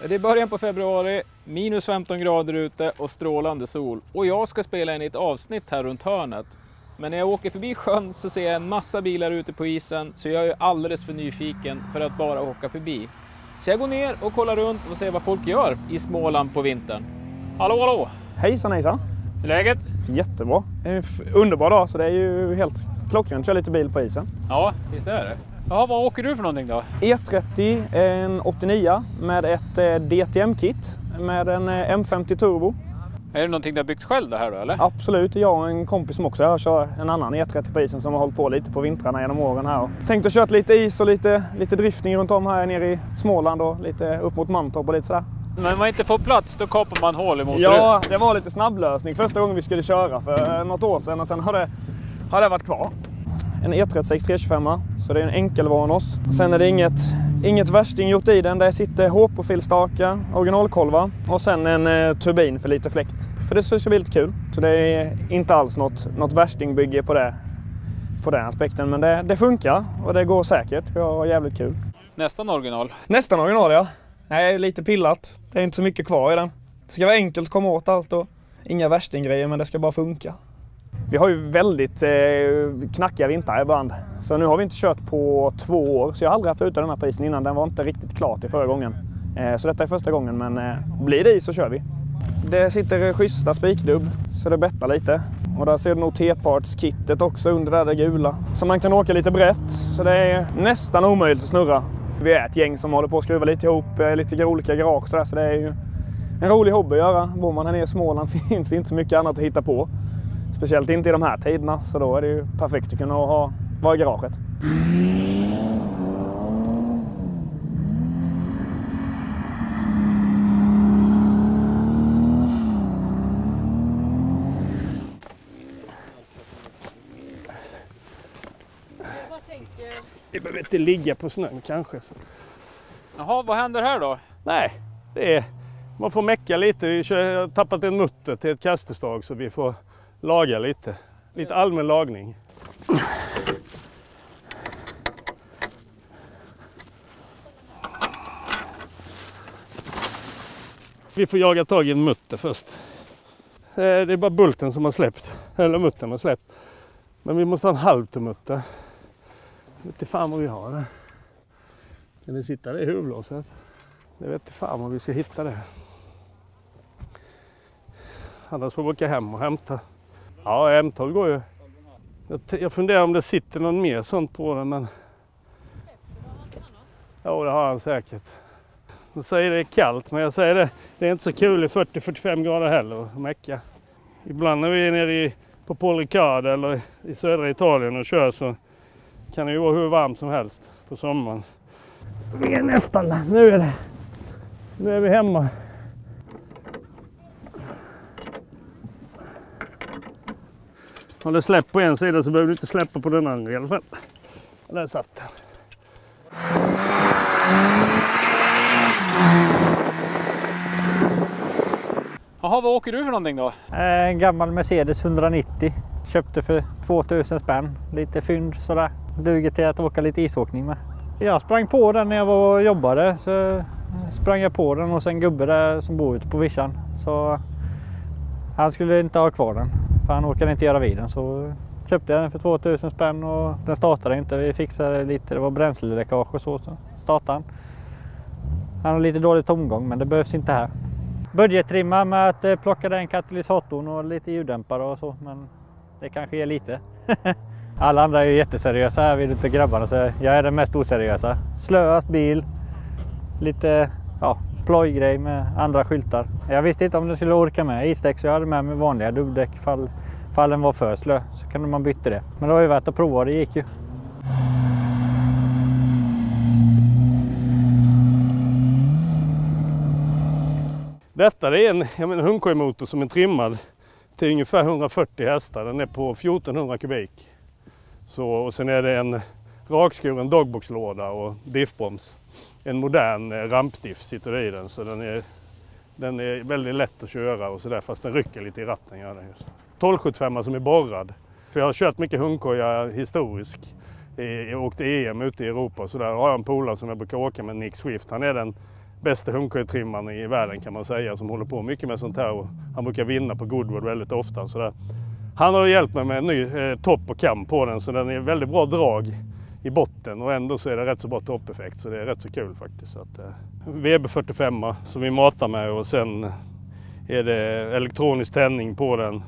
Det är början på februari, minus 15 grader ute och strålande sol. Och jag ska spela in ett avsnitt här runt hörnet. Men när jag åker förbi sjön så ser jag en massa bilar ute på isen, så jag är alldeles för nyfiken för att bara åka förbi. Så jag går ner och kollar runt och ser vad folk gör i Småland på vintern. Hallå, hallå! Hejsan, hejsan! Hur är läget? Jättebra. Det är en underbar dag, så det är ju helt klockrent att köra lite bil på isen. Ja, visst är det. Ja, vad åker du för någonting då? E30, en 89 med ett DTM-kit med en M50 Turbo. Är det någonting du har byggt själv det här då, eller? Absolut, jag och en kompis som också kör en annan E30 på isen som har hållit på lite på vintrarna genom åren här. Tänkte att köra lite is och lite drifting runt om här nere i Småland och lite upp mot Mantorp och lite sådär. Men om man inte får plats, då kapar man hål emot. Ja, det var lite snabblösning första gången vi skulle köra för något år sedan, och sen har det varit kvar. En E36 325, så det är en enkelvarnos. Sen är det inget värsting gjort i den. Där sitter HP-filstakar, originalkolvar och sen en turbin för lite fläkt. För det ska bli lite kul. Så det är inte alls något värstingbygge på den aspekten. Men det funkar och det går säkert. Det var jävligt kul. Nästan original. Nästan original, ja. Nej, lite pillat. Det är inte så mycket kvar i den. Det ska vara enkelt att komma åt allt och inga värstinggrejer, men det ska bara funka. Vi har ju väldigt knackiga vintrar ibland. Så nu har vi inte kört på 2 år. Så jag har aldrig haft ute den här på isen innan. Den var inte riktigt klar till förra gången. Så detta är första gången, men blir det is så kör vi. Det sitter schyssta spikdubb, så det bettar lite. Och där ser du nog T-parts-kittet också under det gula. Så man kan åka lite brett, så det är nästan omöjligt att snurra. Vi är ett gäng som håller på att skruva lite ihop lite olika garage så det är ju en rolig hobby att göra. Bor man här nere i Småland finns det inte så mycket annat att hitta på. Speciellt inte i de här tiderna, så då är det ju perfekt att kunna vara i garaget. Vi behöver inte ligga på snön kanske. Så. Jaha, vad händer här då? Nej, man får mecka lite. Vi har tappat en mutter till ett kastestag så vi får laga lite. Lite allmän lagning. Vi får jaga tag i en mutter först. Det är bara bulten som har släppt. Eller muttern har släppt. Men vi måste ha en halvtummutter. Jag vet inte fan vad vi har det. Kan det sitta där i huvudlåset? Jag vet inte fan vad vi ska hitta det. Annars får vi åka hem och hämta. Ja, M12 går ju. Jag funderar om det sitter någon mer sånt på den, men... Ja, det har han säkert. De säger det är kallt, men jag säger det är inte så kul i 40-45 grader heller att mecka. Ibland när vi är nere på Paul Ricard eller i södra Italien och kör så kan det ju vara hur varmt som helst på sommaren. Vi är nästan, nu är vi hemma. Har det släppt på en sida så behöver du inte släppa på den andra i alla fall. Där satt den. Jaha, vad åker du för någonting då? En gammal Mercedes 190. Köpte för 2000 spänn. Lite fynd sådär. Duger till att åka lite isåkning med. Jag sprang på den när jag var och jobbade. Så sprang jag på den och sen gubbe där som bor ute på vischan. Så han skulle inte ha kvar den. För han orkade inte göra vid den. Så köpte jag den för 2000 spänn och den startade inte. Vi fixade lite, det var bränsleläckage och så startade han. Han har lite dålig tomgång, men det behövs inte här. Budgettrimma med att plocka den katalysatorn och lite ljuddämpare och så, men det kanske är lite. Alla andra är ju jätteseriösa här vid ute grabbarna, så jag är den mest oseriösa. Slöast bil, lite plojgrej med andra skyltar. Jag visste inte om det skulle orka med isdäck, så jag hade med mig vanliga dubbdäck fall den var för slö, så kunde man byta det. Men det var ju värt att prova, det gick ju. Detta är en Hunkoy-motor som är trimmad till ungefär 140 hästar. Den är på 1400 kubik. Och sen är det en rakskuren dogboxlåda och diffbroms. En modern rampdiff sitter det i den, så den är väldigt lätt att köra och sådär, fast den rycker lite i ratten. 1275 som är borrad. För jag har kört mycket Hunkoy historiskt. Jag åkte EM ute i Europa och sådär. Jag har en polare som jag brukar åka med, Nick Swift. Han är bästa hundkojetrimmaren i världen kan man säga, som håller på mycket med sånt här, och han brukar vinna på Goodwood väldigt ofta. Så där. Han har hjälpt mig med en ny topp och kam på den, så den är väldigt bra drag i botten och ändå så är det rätt så bra toppeffekt, så det är rätt så kul faktiskt. Så att, VB45 som vi matar med, och sen är det elektronisk tändning på den,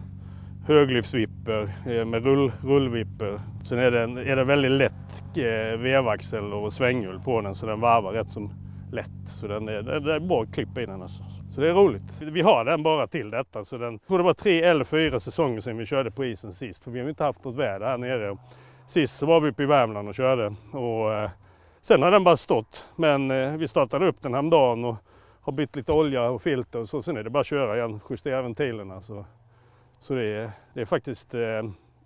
höglyftsvipper med rullvipper. Sen är det väldigt lätt vevaxel och svänghjul på den, så den varvar rätt som lätt. Så det är bra att klippa i den alltså. Så det är roligt. Vi har den bara till detta. Så jag tror det var 3 eller 4 säsonger sedan vi körde på isen sist. För vi har inte haft något väder här nere. Sist så var vi uppe i Värmland och körde. Och sen har den bara stått. Men vi startade upp den här dagen och har bytt lite olja och filter. Och så, sen är det bara att köra igen, justera ventilerna. Så det är faktiskt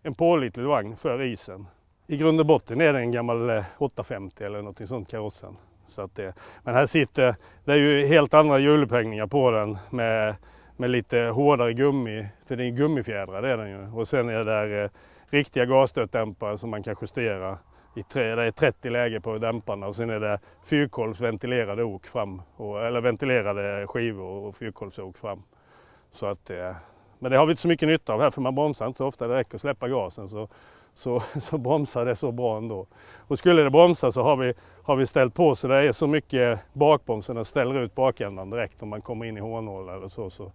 en pålitlig vagn för isen. I grund och botten är det en gammal 850 eller något sånt karossen. Så att men här sitter, det är ju helt andra hjulupphängningar på den med lite hårdare gummi, för det är gummifjädrar det är den ju. Och sen är det riktiga gasstötdämpare som man kan justera. Det är 30 läger på dämparna, och sen är det fyrkolvsventilerade ok fram, eller ventilerade skivor och fyrkolvsok fram. Så att, men det har vi inte så mycket nytta av här, för man bromsar inte så ofta, det räcker att släppa gasen så bromsar det så bra ändå. Och skulle det bromsa så har vi ställt på, så det är så mycket bakbroms så den ställer ut bakändan direkt om man kommer in i hårnål eller så.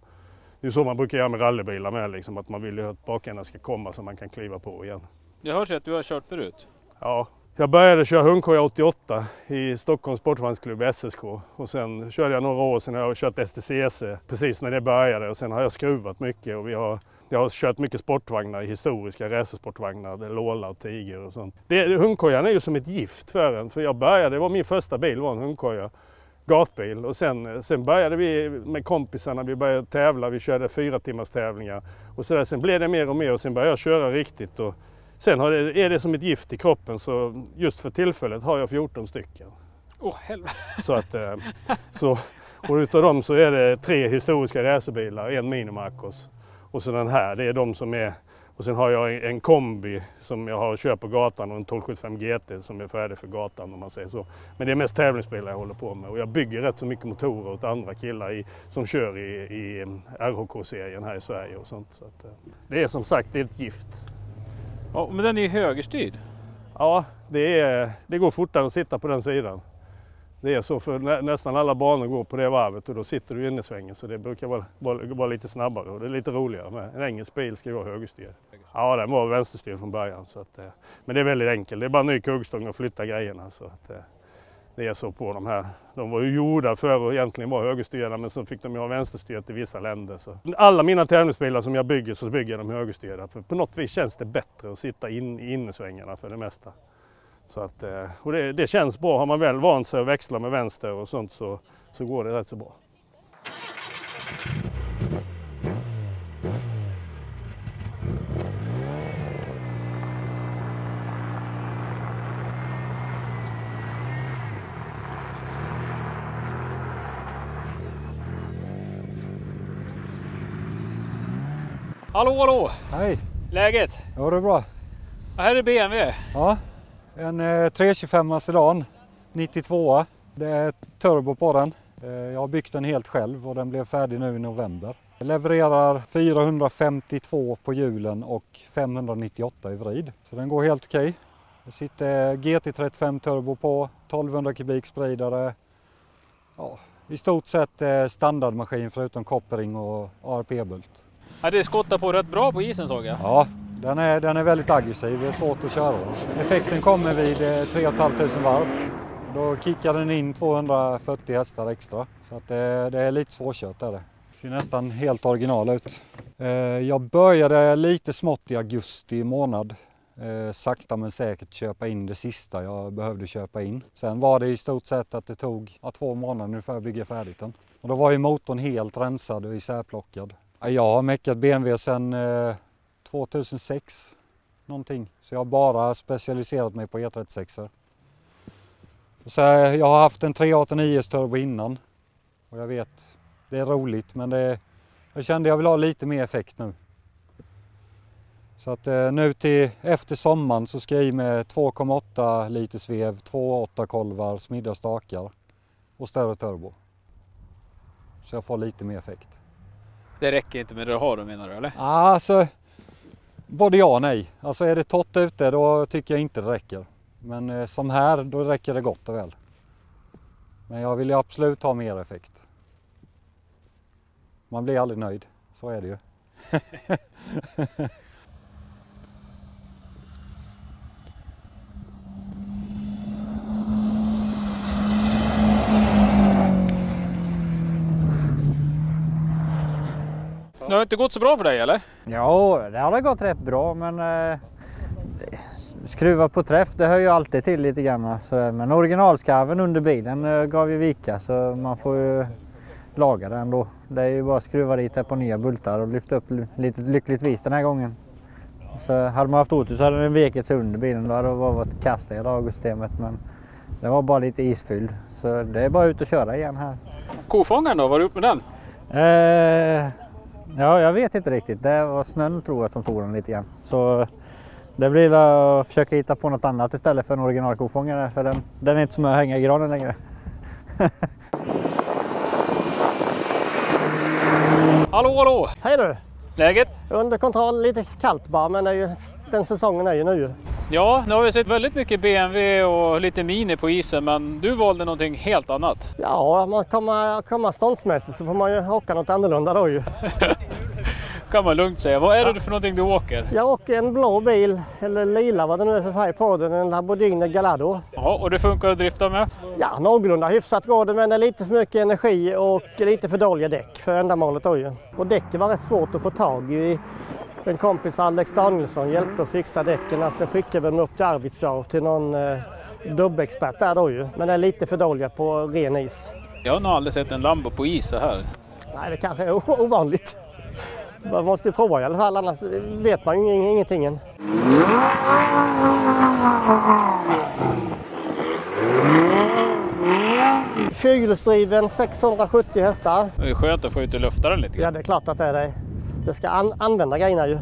Det är så man brukar göra med rallybilar med, liksom, att man vill ju att bakändan ska komma så man kan kliva på igen. Jag hörs att du har kört förut. Ja, jag började köra hundkoja 88 i Stockholms sportvagnsklubb SSK, och sen körde jag några år sedan. Jag har kört STCC precis när det började, och sen har jag skruvat mycket, och jag har kört mycket sportvagnar, historiska racersportvagnar, Lola och Tiger och sånt. Hundkojan är ju som ett gift för en, för det var min första bil, var en hundkoja, gatbil, och sen började vi med kompisarna, vi började tävla, vi körde 4 timmars tävlingar och så där. Sen blev det mer och mer, och sen började jag köra riktigt, och sen är det som ett gift i kroppen, så just för tillfället har jag 14 stycken. Helvete! Så att, och utav dem så är det 3 historiska racerbilar, en Minimarcos. Och så den här, det är de som är, och sen har jag en kombi som jag har köpt på gatan, och en 1275 GT som är färdig för gatan, om man säger så. Men det är mest tävlingsbilar jag håller på med, och jag bygger rätt så mycket motorer åt andra killar som kör i RHK-serien här i Sverige och sånt. Så att, det är som sagt, det är ett gift. Ja, men den är ju högerstyrd. Ja, det går fortare att sitta på den sidan. Det är så, för nästan alla banor går på det varvet, och då sitter du inne i svängen, så det brukar vara lite snabbare, och det är lite roligare med. En engelsk bil ska ju vara högerstyrd. Ja, den var vänsterstyrd från början, så att, men det är väldigt enkelt. Det är bara en ny kuggstång och flytta grejerna, så att, det är så på de här. De var ju gjorda för att egentligen vara högerstyrda, men så fick de ju ha vänsterstyrt i vissa länder. Så. Alla mina tävlingsbilar som jag bygger, så bygger jag dem högerstyrda, för på något vis känns det bättre att sitta i innersvängarna för det mesta. Så att, och det känns bra. Har man väl vant sig att växla med vänster och sånt, så går det rätt så bra. Hallå! Hej! Läget? Ja, det är bra. Ja, här är BMW. Ja, en 325 sedan, 92. Det är turbo på den. Jag har byggt den helt själv, och den blev färdig nu i november. Jag levererar 452 på hjulen och 598 i vrid. Så den går helt okej. Det sitter GT35 turbo på, 1200 kubik spridare. Ja, i stort sett standardmaskin förutom koppling och ARP-bult. Ja, det skottar på rätt bra på isen, såg jag. Ja, den är väldigt aggressiv. Det är svårt att köra. Effekten kommer vid 3 500 varv. Då kickar den in 240 hästar extra. Så att det är lite svårkört där. Det ser nästan helt original ut. Jag började lite smått i augusti månad. Sakta men säkert köpa in det sista jag behövde köpa in. Sen var det i stort sett att det tog 2 månader ungefär att bygga färdigt den. Och då var ju motorn helt rensad och isärplockad. Jag har meckat BMW sedan 2006 någonting. Så jag har bara specialiserat mig på E36. Så jag har haft en 389 turbo innan. Och jag vet, det är roligt, men jag kände jag vill ha lite mer effekt nu. Så att nu efter sommaren så ska jag i med 2,8 liters vev, 2,8 kolvar, smidda stakar och större turbo. så jag får lite mer effekt. Det räcker inte med det du har då, menar du, eller? Alltså, både ja och nej. Alltså är det torrt ute då tycker jag inte det räcker. Men som här, då räcker det gott och väl. Men jag vill ju absolut ha mer effekt. Man blir aldrig nöjd, så är det ju. Det har inte gått så bra för dig, eller? Ja, det har gått rätt bra, men skruva på träff, det hör ju alltid till lite grann. Så, men originalskarven under bilen gav ju vika, så man får ju laga den då. Det är ju bara att skruva dit här på nya bultar och lyfta upp lite lyckligtvis den här gången. Så hade man haft otur så hade den veket sig under bilen, då hade det varit kasta i dragsystemet, men det var bara lite isfylld. Så det är bara ut och köra igen här. Kofångaren då, var du upp med den? Ja, jag vet inte riktigt. Det var snön tror jag som tog den lite grann. Så det blir att försöka hitta på något annat istället för en originalkofångare. För den är inte som att hänga i granen längre. Hallå, hallå! Hej du! Läget? Under kontroll, lite kallt bara, men det är ju, den säsongen är ju nu. Ja, nu har vi sett väldigt mycket BMW och lite Mini på isen, men du valde någonting helt annat. Ja, man kommer ståndsmässigt så får man ju åka något annorlunda då ju. Kan man lugnt säga. Vad är det för någonting du åker? Jag åker en blå bil, eller lila vad det nu är för färg på den, en Lamborghini Gallardo. Ja, och det funkar att drifta med? Ja, någorlunda hyfsat går det, men det är lite för mycket energi och lite för dåliga däck för ändamålet då ju. Och däcken var rätt svårt att få tag i. En kompis, Alex Danielsson, hjälpte att fixa däcken. Sen skickade vi dem upp till Arvidsjaur till någon dubbexpert där då ju. Men det är lite för dåliga på ren is. Jag har nog aldrig sett en Lambo på is så här. Nej, det kanske är ovanligt. Man måste prova i alla fall, annars vet man ju ingenting än. Fyrhjulsdriven, 670 hästar. Det är skönt att få ut och lufta den lite grann. Ja, det är klart att det är det. Jag ska använda grejerna ju.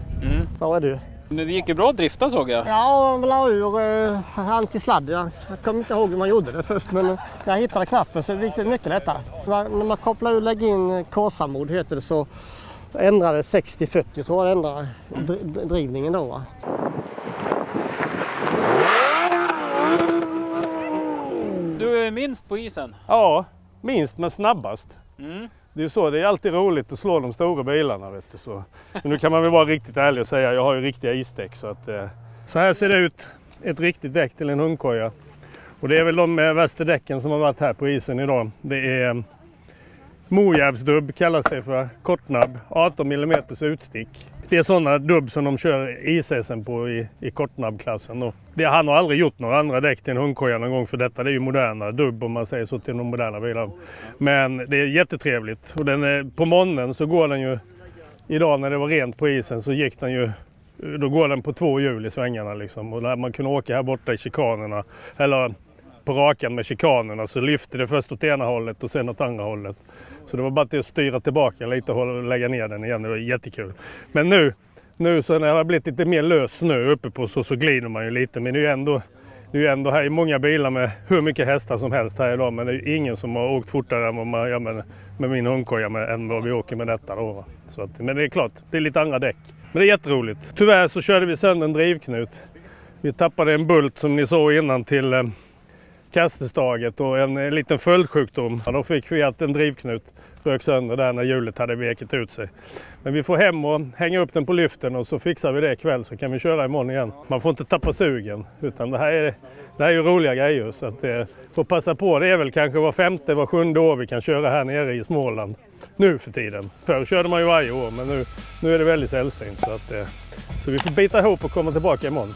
Så är det ju. Det gick ju bra att drifta såg jag. Ja, man la ur antisladd. Jag kommer inte ihåg hur man gjorde det först, men när jag hittade knappen så gick det mycket lättare. När man kopplar ur och lägger in Corsa-mod heter det, så ändrade 60-40 tror jag ändrar drivningen då. Va? Du är minst på isen. Ja, minst men snabbast. Mm. Det är ju så, det är alltid roligt att slå de stora bilarna, vet du, så. Men nu kan man väl vara riktigt ärlig och säga, jag har ju riktiga isdäck, så att så här ser det ut, ett riktigt däck till en hundkoja. Och det är väl de värsta däcken som har varit här på isen idag. Det är mojävsdubb kallas det för, kortnabb, 18 mm utstick. Det är sådana dubb som de kör ISSen på i kortnabbklassen. Han har aldrig gjort några andra däck till en hundkoja någon gång, för detta det är ju moderna dubb om man säger så till de moderna bilarna. Men det är jättetrevligt, och den är, på morgonen så går den ju, idag när det var rent på isen så gick den ju, då går den på 2 hjul i svängarna liksom. Och när man kunde åka här borta i chikanerna, eller på rakan med chikanerna, så lyfte det först åt ena hållet och sen åt andra hållet. Så det var bara att styra tillbaka lite och lägga ner den igen, det var jättekul. Men nu så när det har blivit lite mer lös snö uppe på så glider man ju lite. Men det är ju ändå här i många bilar med hur mycket hästar som helst här idag. Men det är ju ingen som har åkt fortare än vad man gör med min hundkoja än vad vi åker med detta då. Så att, men det är klart, det är lite andra däck. Men det är jätteroligt. Tyvärr så körde vi sönder en drivknut. Vi tappade en bult som ni såg innan till kastestaget och en liten följdsjukdom. Ja, då fick vi att en drivknut rök sönder där när hjulet hade veket ut sig. Men vi får hem och hänga upp den på lyften och så fixar vi det ikväll, så kan vi köra imorgon igen. Man får inte tappa sugen, utan det här är ju roliga grejer, så att får passa på. Det är väl kanske var 5:e, var 7:e år vi kan köra här nere i Småland nu för tiden. Förr körde man ju varje år, men nu är det väldigt sällsynt, så vi får bita ihop och komma tillbaka imorgon.